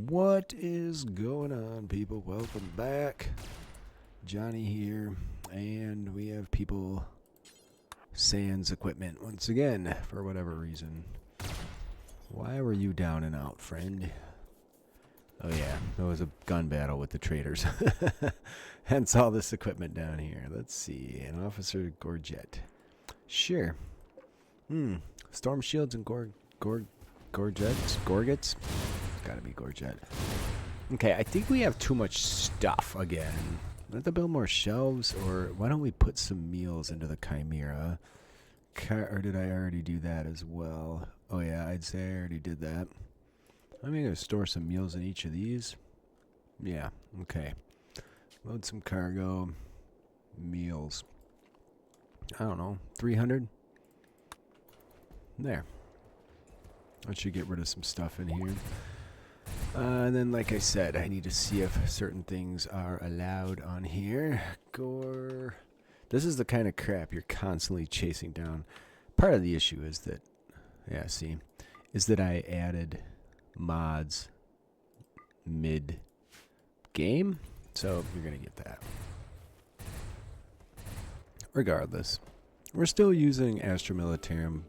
What is going on, people? Welcome back. Johnny here, and we have people sans equipment once again for whatever reason. Why were you down and out, friend? Oh yeah, there was a gun battle with the traders. Hence all this equipment down here. Let's see, an officer Gorget. Sure. Storm shields and Gorgets? Gorgets? Gotta be Gorget. Okay, I think we have too much stuff again. We have to build more shelves, or why don't we put some meals into the Chimera? Or did I already do that as well? Oh yeah, I'd say I already did that. I'm going to store some meals in each of these. Yeah, okay. Load some cargo. Meals. I don't know, 300? There. I should get rid of some stuff in here. And then, like I said, I need to see if certain things are allowed on here. This is the kind of crap you're constantly chasing down. Part of the issue is that, yeah, see, is that I added mods mid-game, so you're going to get that. Regardless, we're still using Astra Militarum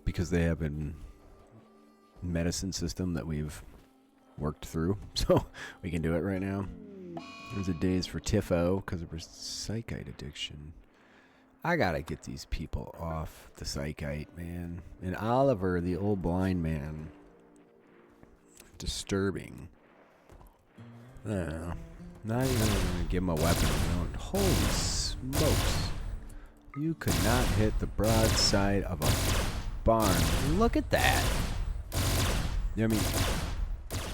because they have a medicine system that we've worked through, so we can do it right now. There's a days for Tifo because of her psychite addiction. I gotta get these people off the psychite, man. And Oliver, the old blind man, disturbing. I don't know. Not even gonna give him a weapon. Holy smokes! You could not hit the broadside of a barn. Look at that. I mean.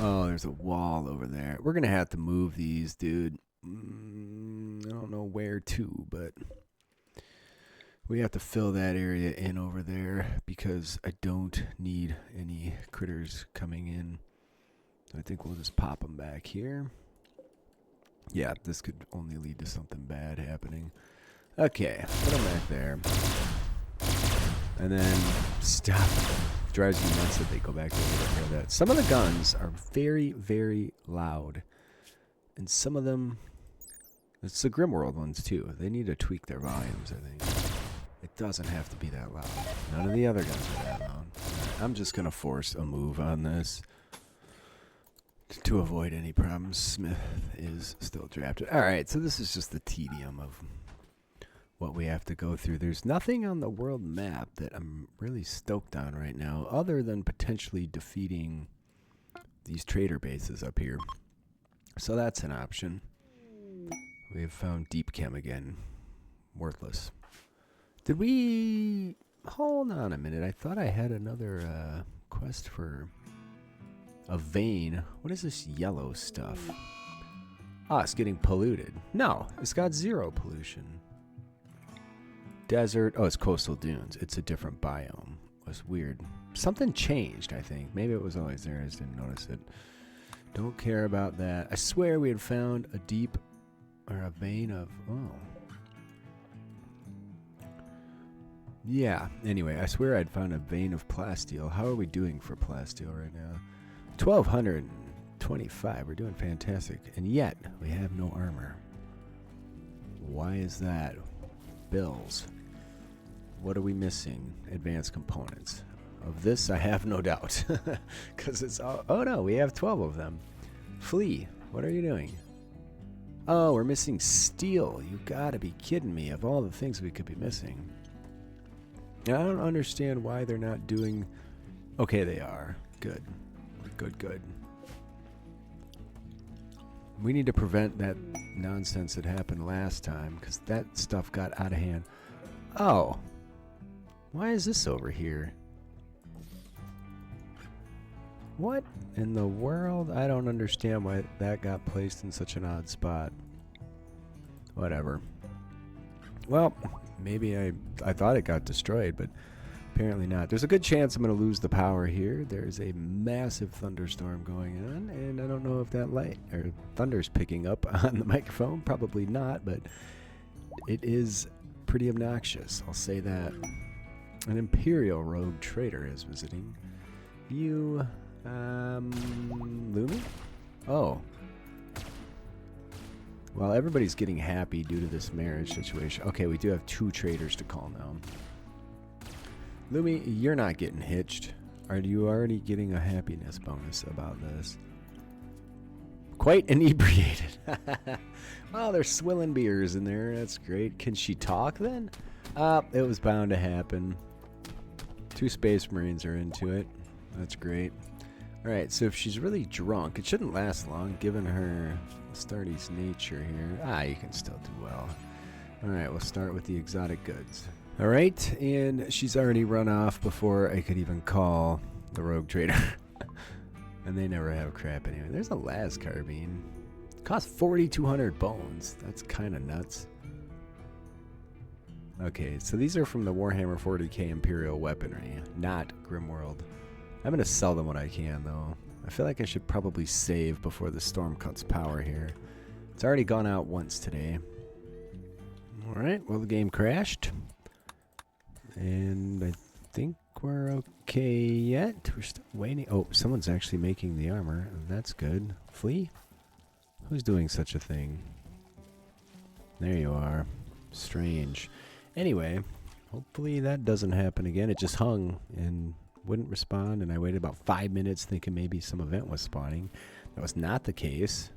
Oh, there's a wall over there. We're going to have to move these, dude. I don't know where to, but we have to fill that area in over there because I don't need any critters coming in. I think we'll just pop them back here. Yeah, this could only lead to something bad happening. Okay, put them back there. And then stop. Drives me nuts that they go back over there. Some of the guns are very, very loud. And some of them, it's the GrimWorld ones too. They need to tweak their volumes, I think. It doesn't have to be that loud. None of the other guns are that loud. I'm just going to force a move on this to avoid any problems. Smith is still drafted. Alright, so this is just the tedium of what we have to go through. There's nothing on the world map that I'm really stoked on right now other than potentially defeating these trader bases up here. So that's an option. We have found Deep Chem again. Worthless. Did we... Hold on a minute. I thought I had another quest for a vein. What is this yellow stuff? Ah, it's getting polluted. No, it's got zero pollution. Desert. Oh, it's coastal dunes. It's a different biome. It's weird. Something changed, I think. Maybe it was always there. I just didn't notice it. Don't care about that. I swear we had found a deep or a vein of... Oh. Yeah. Anyway, I swear I'd found a vein of plasteel. How are we doing for plasteel right now? 1,225. We're doing fantastic. And yet, we have no armor. Why is that? Bills. What are we missing? Advanced components. Of this, I have no doubt. Because it's all... Oh, no, we have 12 of them. Flee. What are you doing? Oh, we're missing steel. You gotta be kidding me. Of all the things we could be missing. I don't understand why they're not doing... Okay, they are. Good. Good, good. We need to prevent that nonsense that happened last time, because that stuff got out of hand. Oh. Why is this over here? What in the world? I don't understand why that got placed in such an odd spot. Whatever. Well, maybe I thought it got destroyed, but apparently not. There's a good chance I'm going to lose the power here. There's a massive thunderstorm going on, and I don't know if that light or thunder's picking up on the microphone. Probably not, but it is pretty obnoxious. I'll say that. An Imperial rogue trader is visiting. You, Lumi? Oh. Well, everybody's getting happy due to this marriage situation. Okay, we do have 2 traders to call now. Lumi, you're not getting hitched. Are you already getting a happiness bonus about this? Quite inebriated. Oh, there's swilling beers in there. That's great. Can she talk then? It was bound to happen. 2 Space Marines are into it. That's great. Alright, so if she's really drunk, it shouldn't last long given her Astartes nature here. You can still do well. Alright, we'll start with the exotic goods. Alright, and she's already run off before I could even call the rogue trader. And they never have crap anyway. There's a las carbine. Costs 4,200 bones. That's kind of nuts. Okay, so these are from the Warhammer 40k Imperial weaponry, not GrimWorld. I'm going to sell them when I can, though. I feel like I should probably save before the storm cuts power here. It's already gone out once today. Alright, well, the game crashed. And I think we're okay yet. We're still waiting. Oh, someone's actually making the armor. That's good. Flee? Who's doing such a thing? There you are. Strange. Anyway, hopefully that doesn't happen again. It just hung and wouldn't respond, and I waited about 5 minutes thinking maybe some event was spawning. That was not the case.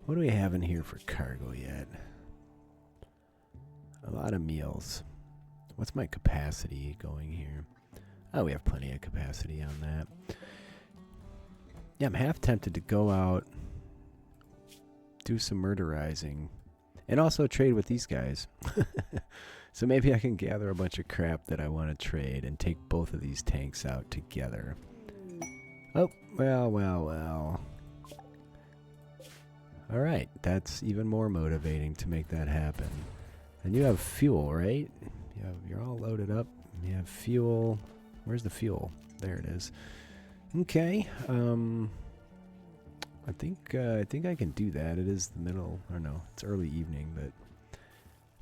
What do we have in here for cargo yet? A lot of meals. What's my capacity going here? Oh, we have plenty of capacity on that. Yeah, I'm half tempted to go out, do some murderizing, and also trade with these guys. So maybe I can gather a bunch of crap that I want to trade and take both of these tanks out together. Oh, well. Alright, that's even more motivating to make that happen. And you have fuel, right? You're all loaded up. You have fuel. Where's the fuel? There it is. Okay. I think I can do that. It is the middle, or no, it's early evening, but I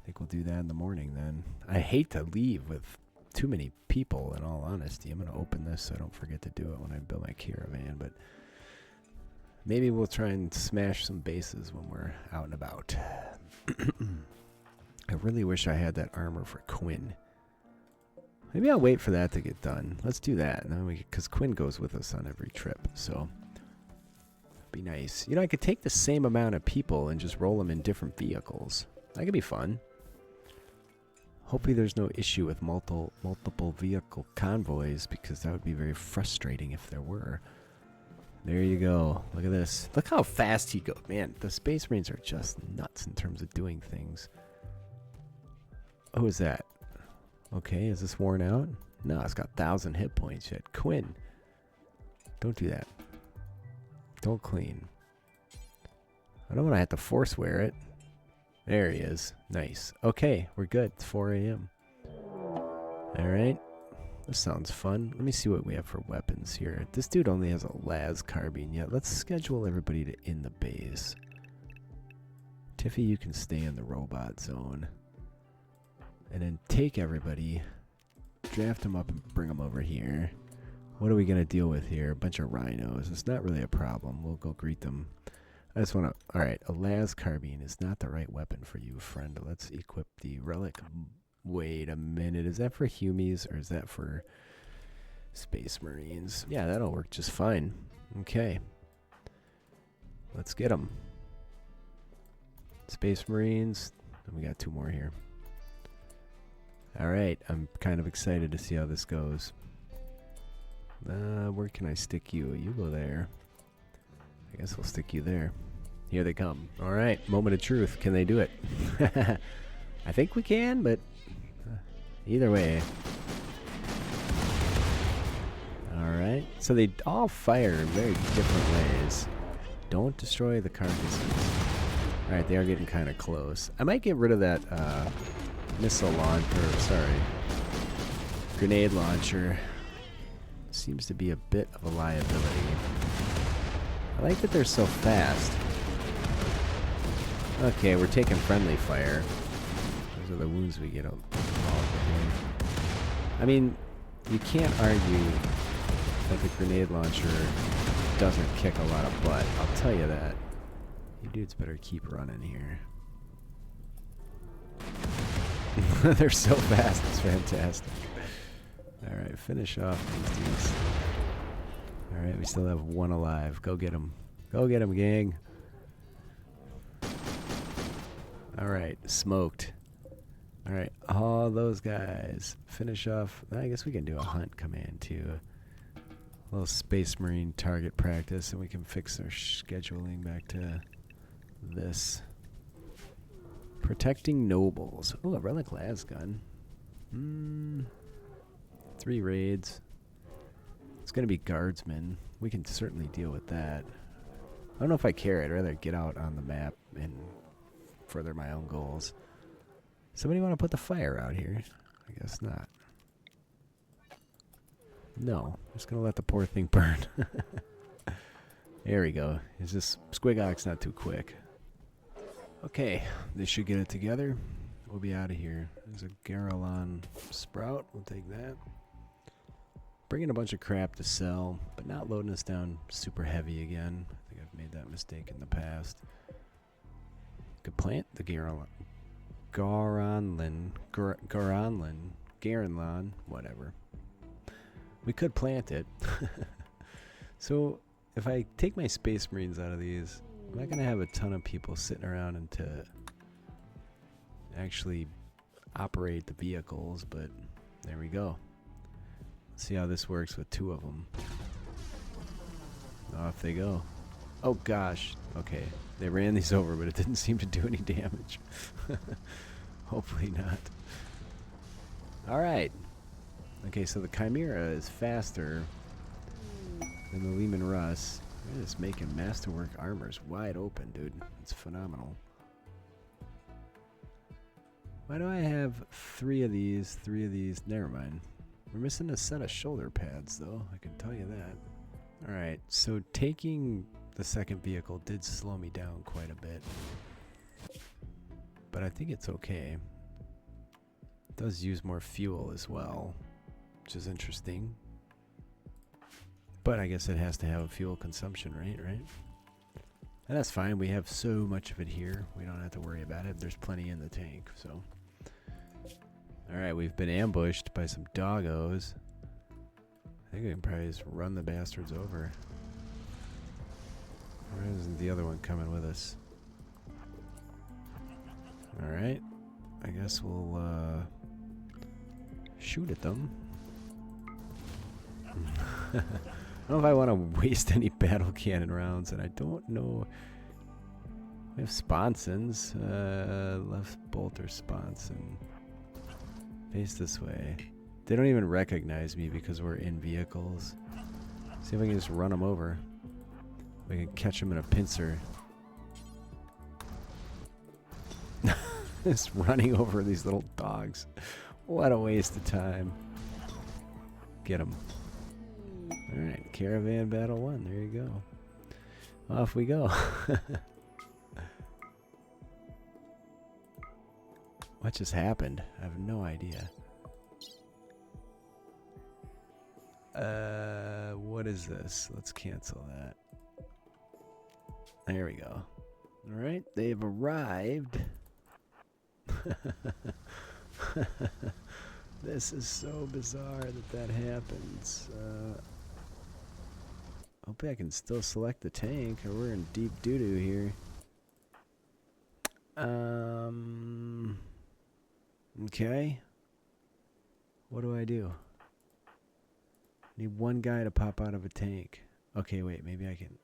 think we'll do that in the morning then. I hate to leave with too many people, in all honesty. I'm going to open this so I don't forget to do it when I build my caravan, but maybe we'll try and smash some bases when we're out and about. I really wish I had that armor for Quinn. Maybe I'll wait for that to get done. Let's do that, and then because Quinn goes with us on every trip, so be nice. You know, I could take the same amount of people and just roll them in different vehicles. That could be fun. Hopefully there's no issue with multiple vehicle convoys, because that would be very frustrating if there were. There you go. Look at this. Look how fast he goes. Man, the Space Marines are just nuts in terms of doing things. Who is that? Okay, is this worn out? No, it's got 1,000 hit points yet. Quinn, don't do that. Don't clean. I don't want to have to force wear it. There he is. Nice. Okay, we're good. It's 4 a.m. Alright. This sounds fun. Let me see what we have for weapons here. This dude only has a las carbine yet. Let's schedule everybody to in the base. Tiffy, you can stay in the robot zone. And then take everybody, draft them up and bring them over here. What are we going to deal with here? A bunch of rhinos. It's not really a problem. We'll go greet them. I just want to... Alright, a las carbine is not the right weapon for you, friend. Let's equip the relic. Wait a minute. Is that for Humies or is that for Space Marines? Yeah, that'll work just fine. Okay. Let's get them. Space Marines. And we got 2 more here. Alright, I'm kind of excited to see how this goes. Where can I stick you? You go there. I guess we'll stick you there. Here they come. Alright, moment of truth. Can they do it? I think we can, but either way. Alright, so they all fire in very different ways. Don't destroy the carcasses. Alright, they are getting kind of close. I might get rid of that missile launcher, grenade launcher. Seems to be a bit of a liability. I like that they're so fast. Okay, we're taking friendly fire. Those are the wounds we get involved in. I mean, you can't argue that the grenade launcher doesn't kick a lot of butt. I'll tell you that. You dudes better keep running here. They're so fast, it's fantastic. Alright, finish off these dudes. Alright, we still have one alive. Go get him. Go get him, gang. Alright, smoked. Alright, all those guys. Finish off. I guess we can do a hunt command too. A little Space Marine target practice, and we can fix our scheduling back to this. Protecting nobles. Oh, a relic las gun. 3 raids. It's going to be guardsmen. We can certainly deal with that. I don't know if I care. I'd rather get out on the map and further my own goals. Somebody want to put the fire out here? I guess not. No. I'm just going to let the poor thing burn. There we go. Is this Squigok's not too quick? Okay. They should get it together. We'll be out of here. There's a Caravan sprout. We'll take that. Bringing a bunch of crap to sell, but not loading us down super heavy again. I think I've made that mistake in the past. Could plant the Garanlan, whatever. We could plant it. So, if I take my Space Marines out of these, I'm not going to have a ton of people sitting around and to actually operate the vehicles, but there we go. Let's see how this works with 2 of them. Off they go. Oh gosh. Okay. They ran these over, but it didn't seem to do any damage. Hopefully not. Alright. Okay, so the Chimera is faster than the Leman Russ. They're just making masterwork armors wide open, dude. It's phenomenal. Why do I have 3 of these, 3 of these? Never mind. We're missing a set of shoulder pads, though. I can tell you that. Alright, so taking the second vehicle did slow me down quite a bit. But I think it's okay. It does use more fuel as well, which is interesting. But I guess it has to have a fuel consumption rate, right? And that's fine. We have so much of it here. We don't have to worry about it. There's plenty in the tank, so. Alright, we've been ambushed by some doggos. I think we can probably just run the bastards over. Where isn't the other one coming with us? Alright. I guess we'll shoot at them. I don't know if I want to waste any battle cannon rounds, and I don't know. We have sponsons. Left bolt or sponson. Face this way. They don't even recognize me because we're in vehicles. See if I can just run them over. We can catch them in a pincer. Just running over these little dogs. What a waste of time. Get them. Alright, Caravan Battle 1. There you go. Off we go. What just happened? I have no idea. What is this? Let's cancel that. There we go. Alright, they've arrived. This is so bizarre that happens. Hopefully I can still select the tank, or we're in deep doo-doo here. Okay. What do I do? Need one guy to pop out of a tank. Okay, wait, maybe I can.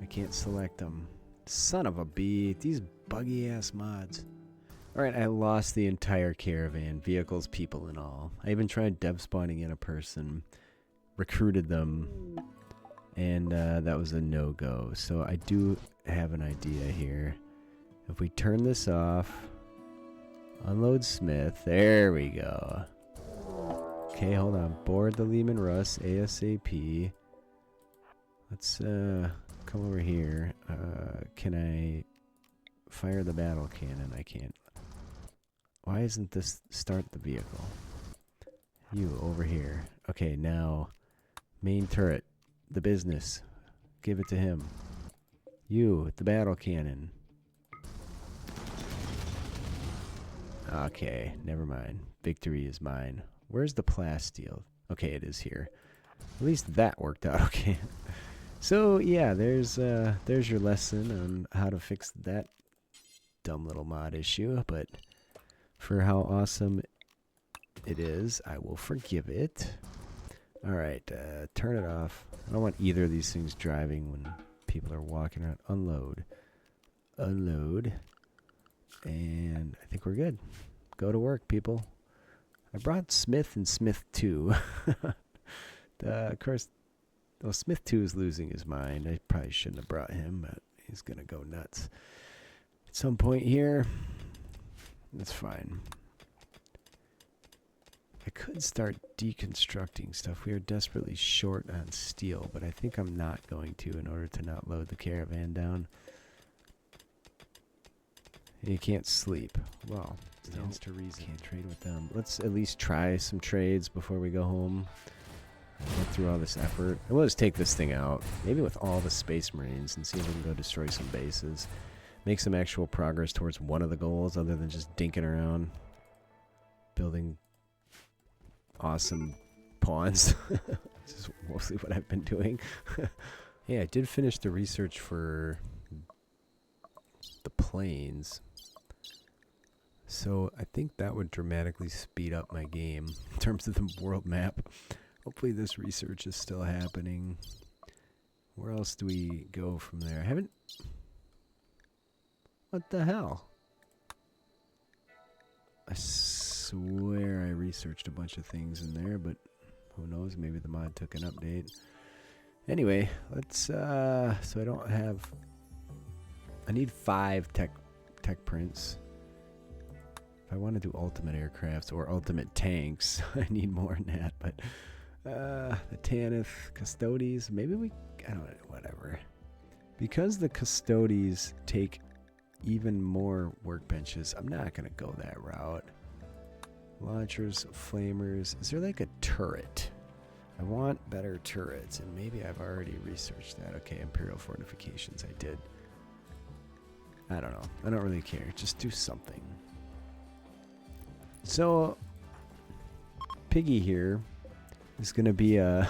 I can't select them. Son of a bee. These buggy ass mods. Alright, I lost the entire caravan. Vehicles, people, and all. I even tried dev spawning in a person. Recruited them. And that was a no-go. So I do have an idea here. If we turn this off. Unload Smith. There we go. Okay, hold on. Board the Leman Russ ASAP. Let's come over here. Can I fire the battle cannon? I can't. Why isn't this start the vehicle? You over here. Okay, now main turret, the business. Give it to him. You, the battle cannon. Okay, never mind. Victory is mine. Where's the plasteel? Okay, it is here. At least that worked out okay. So yeah, there's your lesson on how to fix that dumb little mod issue. But for how awesome it is, I will forgive it. All right, turn it off. I don't want either of these things driving when people are walking around. Unload. Unload. And I think we're good. Go to work, people. I brought Smith and Smith 2. Of course, well, Smith 2 is losing his mind. I probably shouldn't have brought him, but he's going to go nuts at some point here. That's fine. I could start deconstructing stuff. We are desperately short on steel, but I think I'm not going to in order to not load the caravan down. You can't sleep. Well, stands to reason. Can't trade with them. Let's at least try some trades before we go home. Get through all this effort. And we'll just take this thing out. Maybe with all the Space Marines and see if we can go destroy some bases. Make some actual progress towards one of the goals other than just dinking around. Building awesome pawns. This is mostly what I've been doing. Yeah, I did finish the research for the planes. So I think that would dramatically speed up my game in terms of the world map. Hopefully this research is still happening. Where else do we go from there? I haven't... What the hell? I swear I researched a bunch of things in there, but who knows? Maybe the mod took an update. Anyway, let's... so I don't have... I need 5 tech prints. If I want to do ultimate aircrafts or ultimate tanks, I need more than that. But the Tanith Custodes, maybe we... I don't know, whatever. Because the Custodes take even more workbenches, I'm not going to go that route. Launchers, flamers. Is there like a turret? I want better turrets, and maybe I've already researched that. Okay, Imperial Fortifications, I did. I don't know. I don't really care. Just do something. So, Piggy here is going to be a,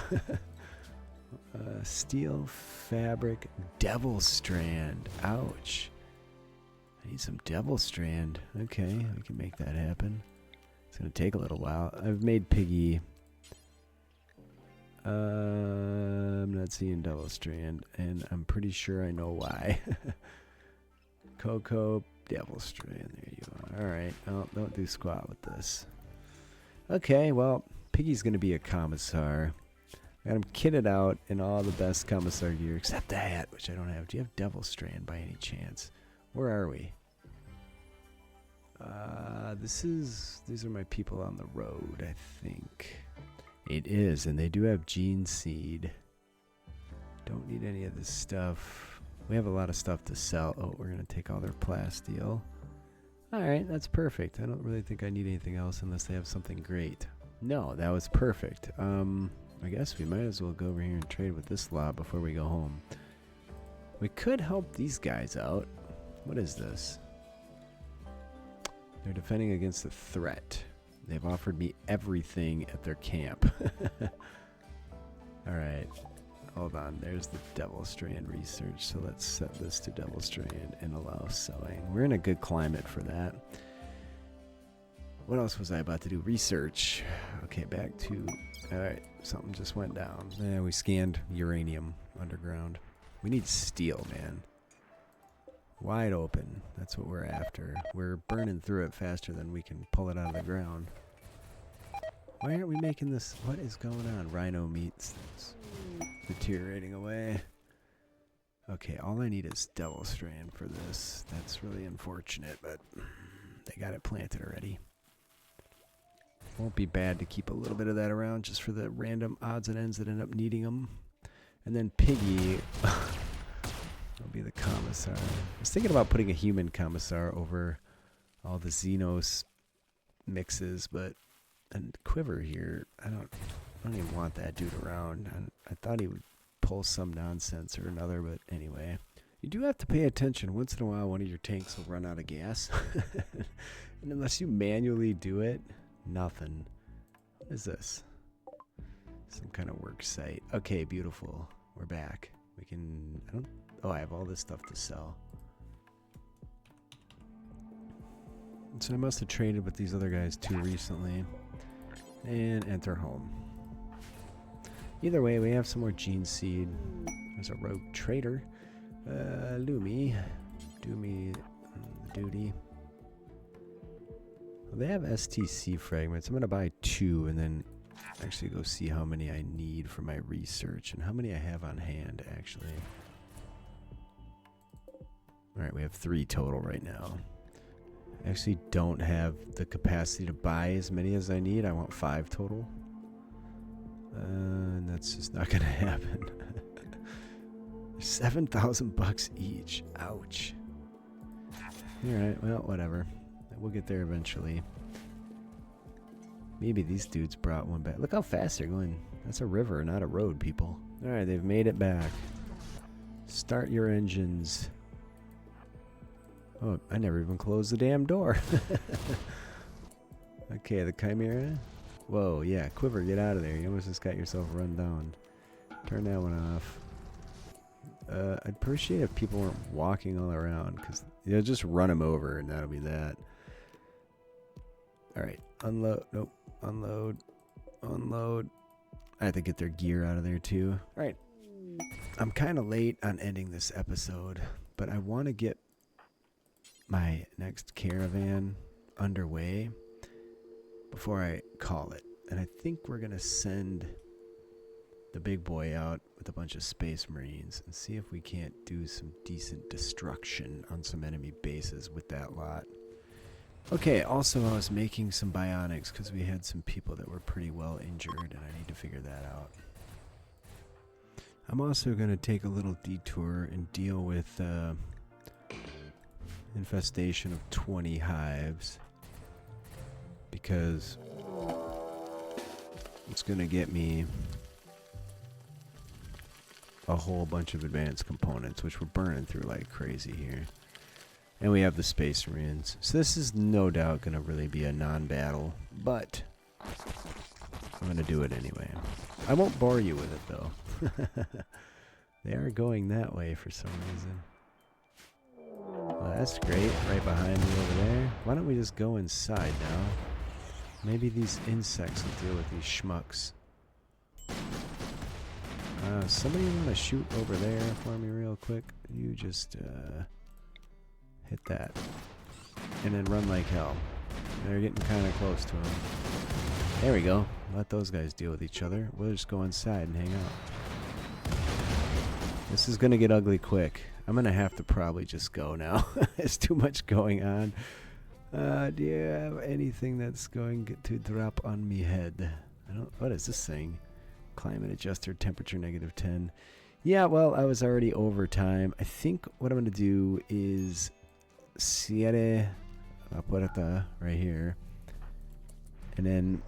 a steel fabric devil strand. Ouch. I need some devil strand. Okay, we can make that happen. It's going to take a little while. I've made Piggy. I'm not seeing devil strand, and I'm pretty sure I know why. Cocoa, devil strand. There you are. All right. Oh, don't do squat with this. Okay, well, Piggy's going to be a Commissar. Got him kitted out in all the best Commissar gear, except the hat, which I don't have. Do you have devil strand by any chance? Where are we? These are my people on the road, I think. It is, and they do have gene seed. Don't need any of this stuff. We have a lot of stuff to sell. Oh, we're going to take all their plasteel. Alright, that's perfect. I don't really think I need anything else unless they have something great. No, that was perfect. I guess we might as well go over here and trade with this lot before we go home. We could help these guys out. What is this? They're defending against a threat. They've offered me everything at their camp. Alright. Hold on, there's the Devil Strand research, so let's set this to Devil Strand and allow sewing. We're in a good climate for that. What else was I about to do? Research. Okay, back to... Alright, something just went down. Yeah, we scanned uranium underground. We need steel, man. Wide open. That's what we're after. We're burning through it faster than we can pull it out of the ground. Why aren't we making this? What is going on? Rhino meat's deteriorating away. Okay, all I need is Devil Strand for this. That's really unfortunate, but they got it planted already. Won't be bad to keep a little bit of that around just for the random odds and ends that end up needing them. And then Piggy will be the Commissar. I was thinking about putting a human Commissar over all the xenos mixes, but And Quiver here, I don't even want that dude around. I thought he would pull some nonsense or another, but anyway. You do have to pay attention. Once in a while, one of your tanks will run out of gas. And unless you manually do it, nothing. What is this? Some kind of work site. Okay, beautiful. We're back. We can... I have all this stuff to sell. So I must have traded with these other guys too recently. And enter home. Either way, we have some more gene seed. There's a rogue trader. Lumi. Do me the duty. Well, they have STC fragments. I'm going to buy 2 and then actually go see how many I need for my research and how many I have on hand, actually. Alright, we have 3 total right now. I actually don't have the capacity to buy as many as I need. I want 5 total. And that's just not going to happen. 7,000 bucks each. Ouch. Alright, well, whatever. We'll get there eventually. Maybe these dudes brought one back. Look how fast they're going. That's a river, not a road, people. Alright, they've made it back. Start your engines. Oh, I never even closed the damn door. Okay, the Chimera. Whoa, yeah, Quiver, get out of there. You almost just got yourself run down. Turn that one off. I'd appreciate if people weren't walking all around, because you'll just run them over and that'll be that. Alright, unload. Nope, unload. Unload. I have to get their gear out of there too. Alright, I'm kind of late on ending this episode, but I want to get my next caravan underway before I call it. And I think we're going to send the big boy out with a bunch of space marines and see if we can't do some decent destruction on some enemy bases with that lot. Okay, also I was making some bionics because we had some people that were pretty well injured and I need to figure that out. I'm also going to take a little detour and deal with infestation of 20 hives because it's going to get me a whole bunch of advanced components, which we're burning through like crazy here. And we have the space marines. So this is no doubt going to really be a non-battle, but I'm going to do it anyway. I won't bore you with it though. They are going that way for some reason. Well, that's great. Right behind me over there. Why don't we just go inside now? Maybe these insects will deal with these schmucks. Somebody want to shoot over there for me real quick? You just hit that. And then run like hell. They're getting kind of close to him. There we go. Let those guys deal with each other. We'll just go inside and hang out. This is going to get ugly quick. I'm going to have to probably just go now. There's too much going on. Do you have anything that's going to drop on me head? What is this thing? Climate adjuster, temperature -10. Yeah, well, I was already over time. I think what I'm going to do is cierre la puerta right here. And then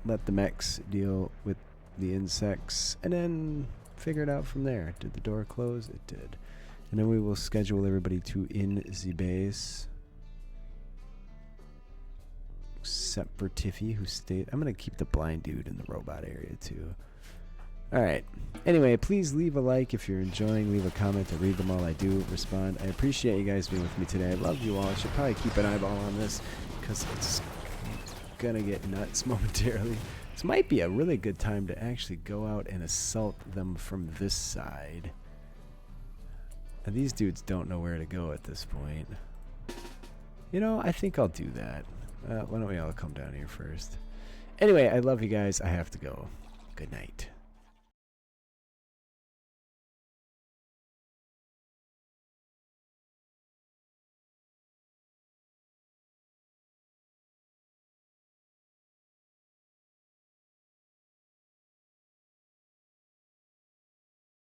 let the mechs deal with the insects. And then figure it out from there. Did the door close? It did. And then we will schedule everybody to in the base. Except for Tiffy, who stayed. I'm going to keep the blind dude in the robot area, too. Alright. Anyway, please leave a like if you're enjoying. Leave a comment. I read them all. I do respond. I appreciate you guys being with me today. I love you all. I should probably keep an eyeball on this because it's going to get nuts momentarily. This might be a really good time to actually go out and assault them from this side. And these dudes don't know where to go at this point. You know, I think I'll do that. Why don't we all come down here first? Anyway, I love you guys. I have to go. Good night.